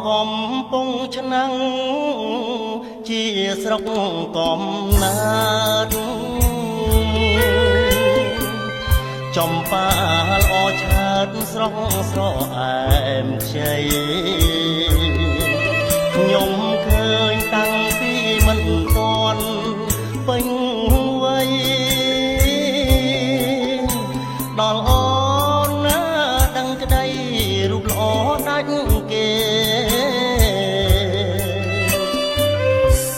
កំពុងឆ្នាំងជាស្រុកកំណើតចំប៉ាល្អឆើតស្រស់ស្រអែមខ្ចីខ្ញុំឃើញតាំងពីមិនទាន់ពេញវ័យដល់អូនណាដឹងក្តីរូបល្អដាច់គេ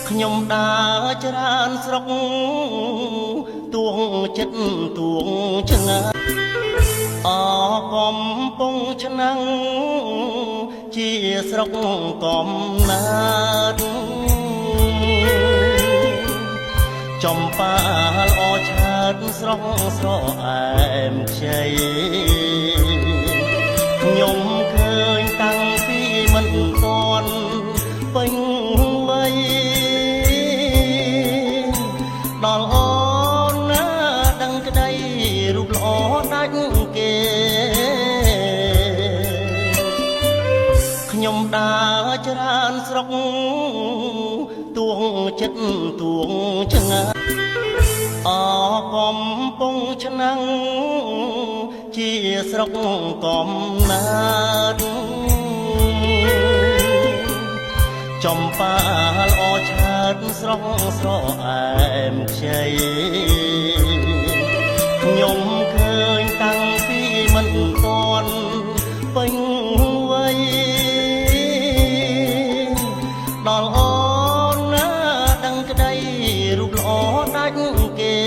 ខ្ញុំដើរច្រើនស្រុកទួងចិត្តទួងឆ្ងាយកំពុងឆ្នាំងជាស្រុកកំណើតចំប៉ាល្អឆើតស្រស់ស្រអែមខ្ចីខ្ញុំឃើញតាំងពីមិនទាន់ពេញវ័យដល់អូនណាដឹងក្តីរូបល្អដាច់គេខ្ញុំដើរច្រើនស្រុកទួងចិត្តទួងឆ្ងាយកំពុងឆ្នាំងជាស្រុកកំណើតចំប៉ាល្អឆើតស្រស់ស្រអែមខ្ចីខ្ញុំឃើញតាំងពីមិនទាន់ពេញវ័យដល់អូនណាដឹងក្តីរូបល្អដាច់គេ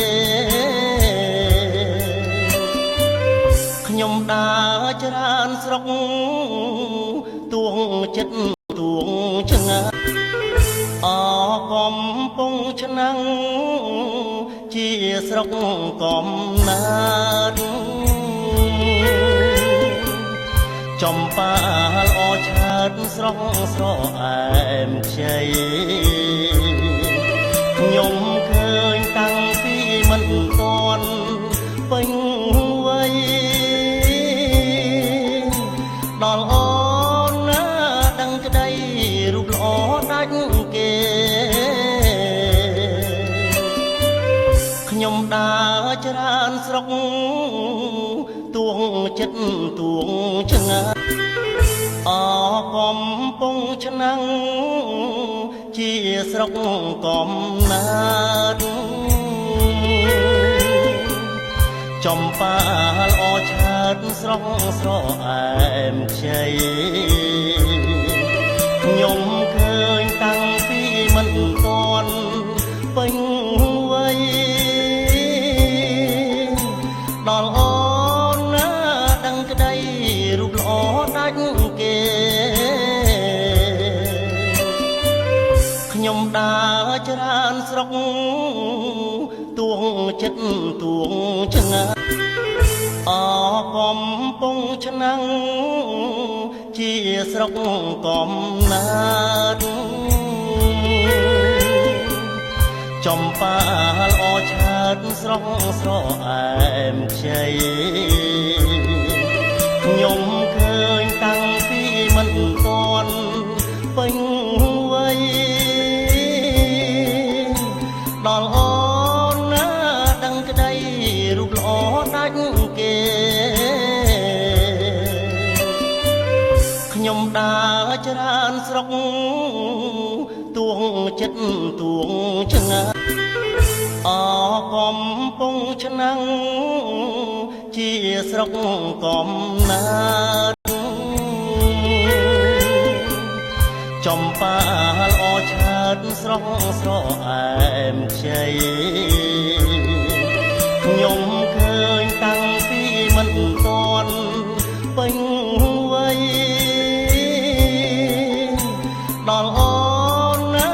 ខ្ញុំដើរច្រើនស្រុកទួងចិត្តទួងឆ្ងាយកំពុងឆ្នាំងជាស្រុកកំណើតចំប៉ាល្អឆើតស្រស់ស្រអែមខ្ចីខ្ញុំឃើញតាំងពីមិនទាន់ពេញវ័យដល់អូនណាដឹងក្តីរូបល្អដាច់គេខ្ញុំដើរច្រើនស្រុកទួងចិត្តទួងឆ្ងាយកំពុងឆ្នាំងជាស្រុកកំណើតចំប៉ាល្អឆើតស្រស់ស្រអែមខ្ចីខ្ញុំឃើញតាំងពីមិនទាន់ពេញវ័យដល់អូនណាដឹងក្តីរូបល្អដាច់គេខ្ញុំដើរច្រើនស្រុកទួងចិត្តទួងឆ្ងាយកំពុងឆ្នាំងជាស្រុកកំណើតចំប៉ាល្អឆើតស្រស់ស្រអែមខ្ចីខ្ញុំឃើញតាំងពីមិនទាន់ពេញវ័យដល់អូនណាដឹងក្តីរូបល្អដាច់គេខ្ញុំដើរច្រើនស្រុកទួងចិត្តទួងឆ្ងាយកំពុងឆ្នាំងជាស្រុកកំណើតចំប៉ាល្អឆើតស្រស់ស្រអែមខ្ចីខ្ញុំឃើញតាំងពីមិនទាន់ពេញវ័យដល់អូនណា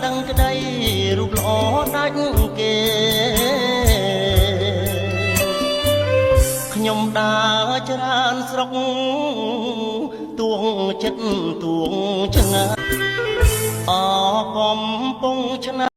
ដឹងក្តីរូបល្អដាច់គេខ្ញុំដើរច្រើនស្រុកទួងចិត្តទួង